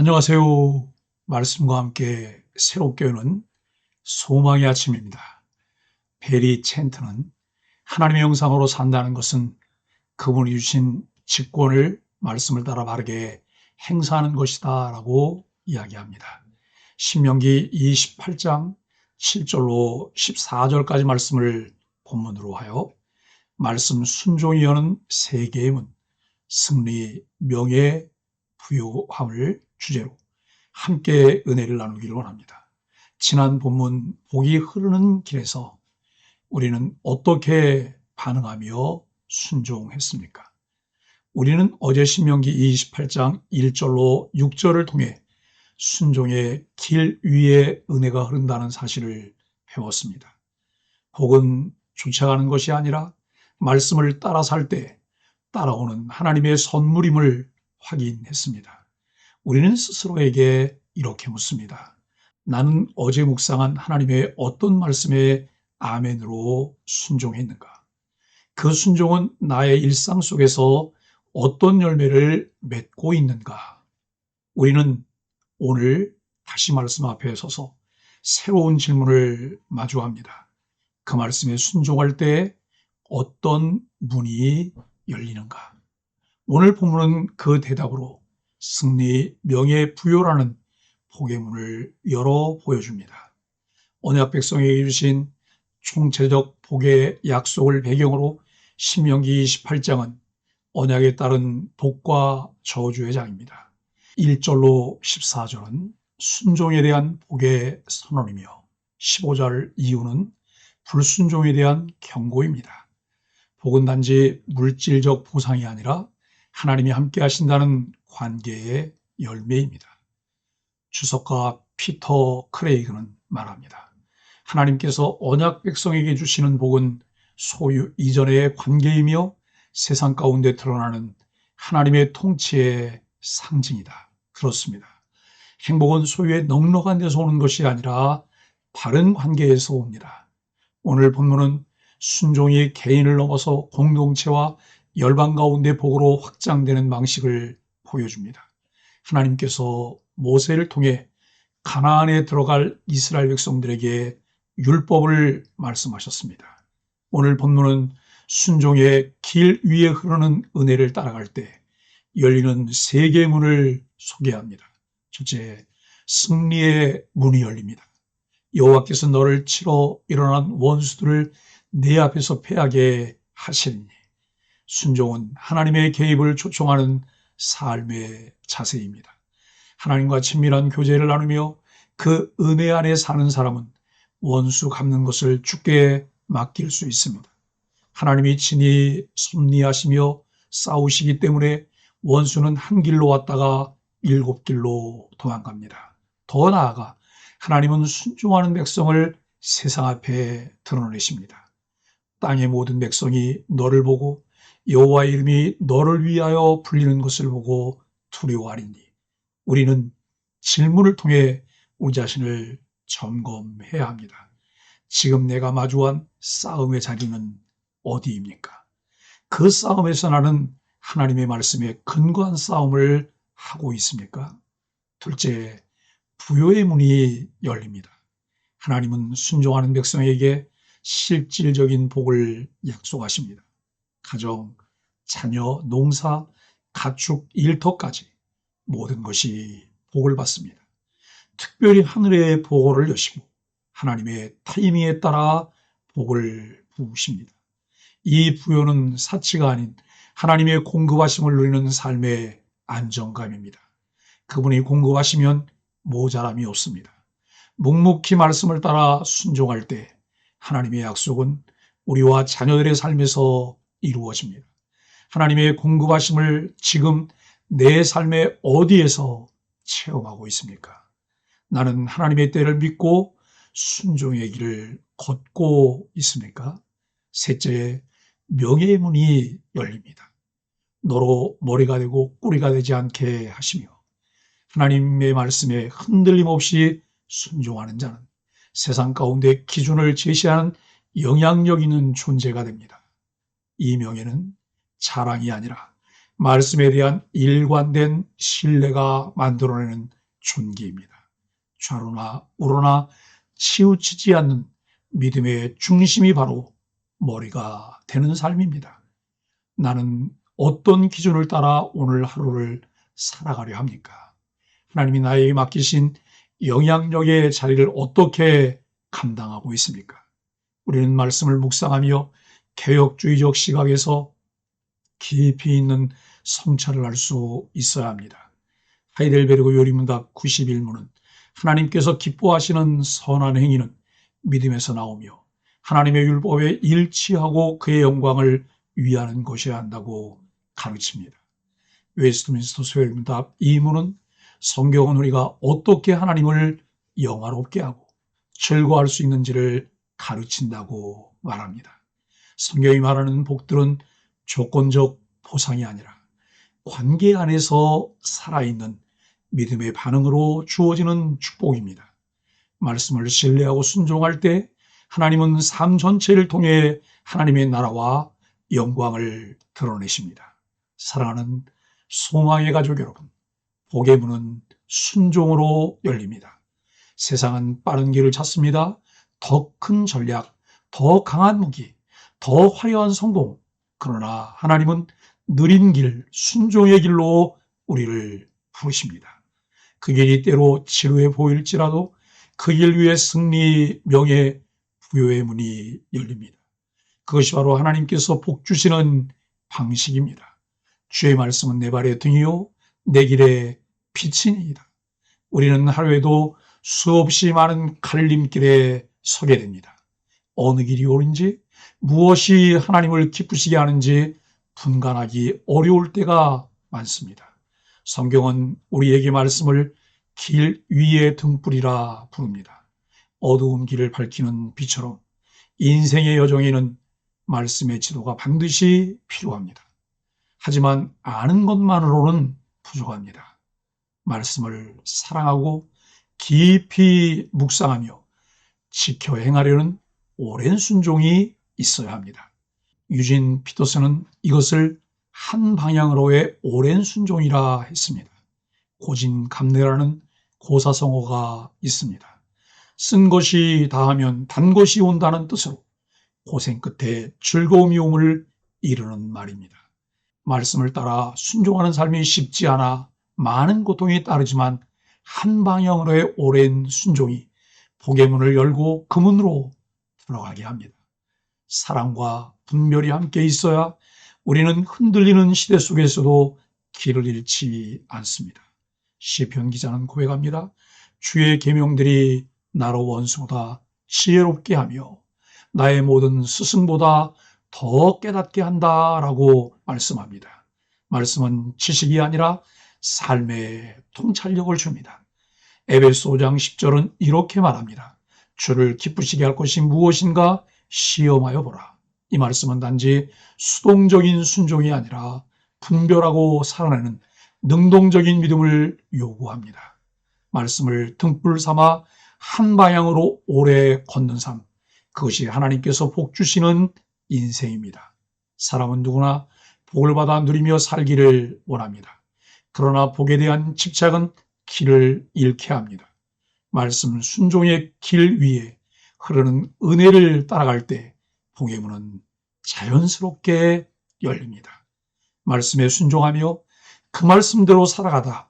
안녕하세요. 말씀과 함께 새롭게 오는 소망의 아침입니다. 베리 챈트는 하나님의 형상으로 산다는 것은 그분이 주신 직권을 말씀을 따라 바르게 행사하는 것이다 라고 이야기합니다. 신명기 28장 7절로 14절까지 말씀을 본문으로 하여 말씀 순종이 여는 세계의 문, 승리, 명예, 부요함을 주제로 함께 은혜를 나누기를 원합니다. 지난 본문 복이 흐르는 길에서 우리는 어떻게 반응하며 순종했습니까? 우리는 어제 신명기 28장 1절로 6절을 통해 순종의 길 위에 은혜가 흐른다는 사실을 배웠습니다. 복은 쫓아가는 것이 아니라 말씀을 따라 살 때 따라오는 하나님의 선물임을 확인했습니다. 우리는 스스로에게 이렇게 묻습니다. 나는 어제 묵상한 하나님의 어떤 말씀에 아멘으로 순종했는가? 그 순종은 나의 일상 속에서 어떤 열매를 맺고 있는가? 우리는 오늘 다시 말씀 앞에 서서 새로운 질문을 마주합니다. 그 말씀에 순종할 때 어떤 문이 열리는가? 오늘 본문은 그 대답으로 승리, 명예, 부요라는 복의 문을 열어 보여줍니다. 언약 백성에게 주신 총체적 복의 약속을 배경으로 신명기 28장은 언약에 따른 복과 저주의 장입니다. 1절로 14절은 순종에 대한 복의 선언이며 15절 이후는 불순종에 대한 경고입니다. 복은 단지 물질적 보상이 아니라 하나님이 함께 하신다는 관계의 열매입니다. 주석가 피터 크레이그는 말합니다. 하나님께서 언약 백성에게 주시는 복은 소유 이전의 관계이며 세상 가운데 드러나는 하나님의 통치의 상징이다. 그렇습니다. 행복은 소유의 넉넉한 데서 오는 것이 아니라 바른 관계에서 옵니다. 오늘 본문은 순종이 개인을 넘어서 공동체와 열방 가운데 복으로 확장되는 방식을 보여줍니다. 하나님께서 모세를 통해 가나안에 들어갈 이스라엘 백성들에게 율법을 말씀하셨습니다. 오늘 본문은 순종의 길 위에 흐르는 은혜를 따라갈 때 열리는 세 개의 문을 소개합니다. 첫째, 승리의 문이 열립니다. 여호와께서 너를 치러 일어난 원수들을 내 앞에서 패하게 하시리니. 순종은 하나님의 개입을 초청하는 삶의 자세입니다. 하나님과 친밀한 교제를 나누며 그 은혜 안에 사는 사람은 원수 갚는 것을 주께 맡길 수 있습니다. 하나님이 친히 섭리하시며 싸우시기 때문에 원수는 한 길로 왔다가 7길로 도망갑니다. 더 나아가 하나님은 순종하는 백성을 세상 앞에 드러내십니다. 땅의 모든 백성이 너를 보고 여호와의 이름이 너를 위하여 불리는 것을 보고 두려워하리니. 우리는 질문을 통해 우리 자신을 점검해야 합니다. 지금 내가 마주한 싸움의 자리는 어디입니까? 그 싸움에서 나는 하나님의 말씀에 근거한 싸움을 하고 있습니까? 둘째, 부요의 문이 열립니다. 하나님은 순종하는 백성에게 실질적인 복을 약속하십니다. 가정, 자녀, 농사, 가축, 일터까지 모든 것이 복을 받습니다. 특별히 하늘의 보고를 여시고 하나님의 타이밍에 따라 복을 부으십니다. 이 부요는 사치가 아닌 하나님의 공급하심을 누리는 삶의 안정감입니다. 그분이 공급하시면 모자람이 없습니다. 묵묵히 말씀을 따라 순종할 때 하나님의 약속은 우리와 자녀들의 삶에서 이루어집니다. 하나님의 공급하심을 지금 내 삶의 어디에서 체험하고 있습니까? 나는 하나님의 때를 믿고 순종의 길을 걷고 있습니까? 셋째, 명예의 문이 열립니다. 너로 머리가 되고 꼬리가 되지 않게 하시며 하나님의 말씀에 흔들림 없이 순종하는 자는 세상 가운데 기준을 제시하는 영향력 있는 존재가 됩니다. 이 명예는 자랑이 아니라 말씀에 대한 일관된 신뢰가 만들어내는 존귀입니다. 좌로나 우로나 치우치지 않는 믿음의 중심이 바로 머리가 되는 삶입니다. 나는 어떤 기준을 따라 오늘 하루를 살아가려 합니까? 하나님이 나에게 맡기신 영향력의 자리를 어떻게 감당하고 있습니까? 우리는 말씀을 묵상하며 개혁주의적 시각에서 깊이 있는 성찰을 할 수 있어야 합니다. 하이델베르그 요리문답 91문은 하나님께서 기뻐하시는 선한 행위는 믿음에서 나오며 하나님의 율법에 일치하고 그의 영광을 위하는 것이어야 한다고 가르칩니다. 웨스트민스터 소요문답 2문은 성경은 우리가 어떻게 하나님을 영화롭게 하고 즐거워할 수 있는지를 가르친다고 말합니다. 성경이 말하는 복들은 조건적 보상이 아니라 관계 안에서 살아있는 믿음의 반응으로 주어지는 축복입니다. 말씀을 신뢰하고 순종할 때 하나님은 삶 전체를 통해 하나님의 나라와 영광을 드러내십니다. 사랑하는 소망의 가족 여러분, 복의 문은 순종으로 열립니다. 세상은 빠른 길을 찾습니다. 더 큰 전략, 더 강한 무기, 더 화려한 성공. 그러나 하나님은 느린 길, 순종의 길로 우리를 부르십니다. 그 길이 때로 지루해 보일지라도 그 길 위에 승리, 명예, 부요의 문이 열립니다. 그것이 바로 하나님께서 복 주시는 방식입니다. 주의 말씀은 내 발의 등이요 내 길의 빛이니이다. 우리는 하루에도 수없이 많은 갈림길에 서게 됩니다. 어느 길이 옳은지, 무엇이 하나님을 기쁘시게 하는지 분간하기 어려울 때가 많습니다. 성경은 우리에게 말씀을 길 위의 등불이라 부릅니다. 어두운 길을 밝히는 빛처럼 인생의 여정에는 말씀의 지도가 반드시 필요합니다. 하지만 아는 것만으로는 부족합니다. 말씀을 사랑하고 깊이 묵상하며 지켜 행하려는 오랜 순종이 있어야 합니다. 유진 피터슨은 이것을 한 방향으로의 오랜 순종이라 했습니다. 고진감래라는 고사성어가 있습니다. 쓴 것이 다하면 단 것이 온다는 뜻으로 고생 끝에 즐거움이 옴을 이루는 말입니다. 말씀을 따라 순종하는 삶이 쉽지 않아 많은 고통이 따르지만 한 방향으로의 오랜 순종이 복의 문을 열고 그 문으로 들어가게 합니다. 사랑과 분별이 함께 있어야 우리는 흔들리는 시대 속에서도 길을 잃지 않습니다. 시편 기자는 고백합니다. 주의 계명들이 나로 원수보다 지혜롭게 하며 나의 모든 스승보다 더 깨닫게 한다라고 말씀합니다. 말씀은 지식이 아니라 삶의 통찰력을 줍니다. 에베소 5장 10절은 이렇게 말합니다. 주를 기쁘시게 할 것이 무엇인가 시험하여 보라. 이 말씀은 단지 수동적인 순종이 아니라 분별하고 살아내는 능동적인 믿음을 요구합니다. 말씀을 등불 삼아 한 방향으로 오래 걷는 삶, 그것이 하나님께서 복 주시는 인생입니다. 사람은 누구나 복을 받아 누리며 살기를 원합니다. 그러나 복에 대한 집착은 길을 잃게 합니다. 말씀 순종의 길 위에 흐르는 은혜를 따라갈 때 복의 문은 자연스럽게 열립니다. 말씀에 순종하며 그 말씀대로 살아가다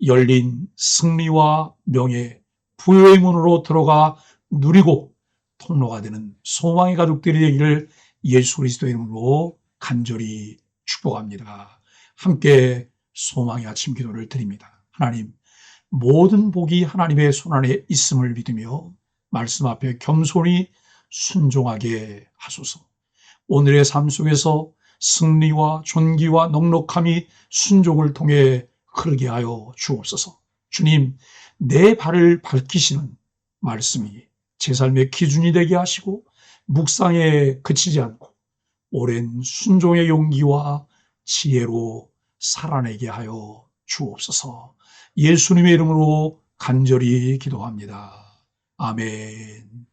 열린 승리와 명예, 부요의 문으로 들어가 누리고 통로가 되는 소망의 가족들이 되기를 예수 그리스도의 이름으로 간절히 축복합니다. 함께 소망의 아침 기도를 드립니다. 하나님, 모든 복이 하나님의 손안에 있음을 믿으며 말씀 앞에 겸손히 순종하게 하소서. 오늘의 삶 속에서 승리와 존귀와 넉넉함이 순종을 통해 흐르게 하여 주옵소서. 주님, 내 발을 밝히시는 말씀이 제 삶의 기준이 되게 하시고 묵상에 그치지 않고 오랜 순종의 용기와 지혜로 살아내게 하여 주옵소서. 예수님의 이름으로 간절히 기도합니다. 아멘.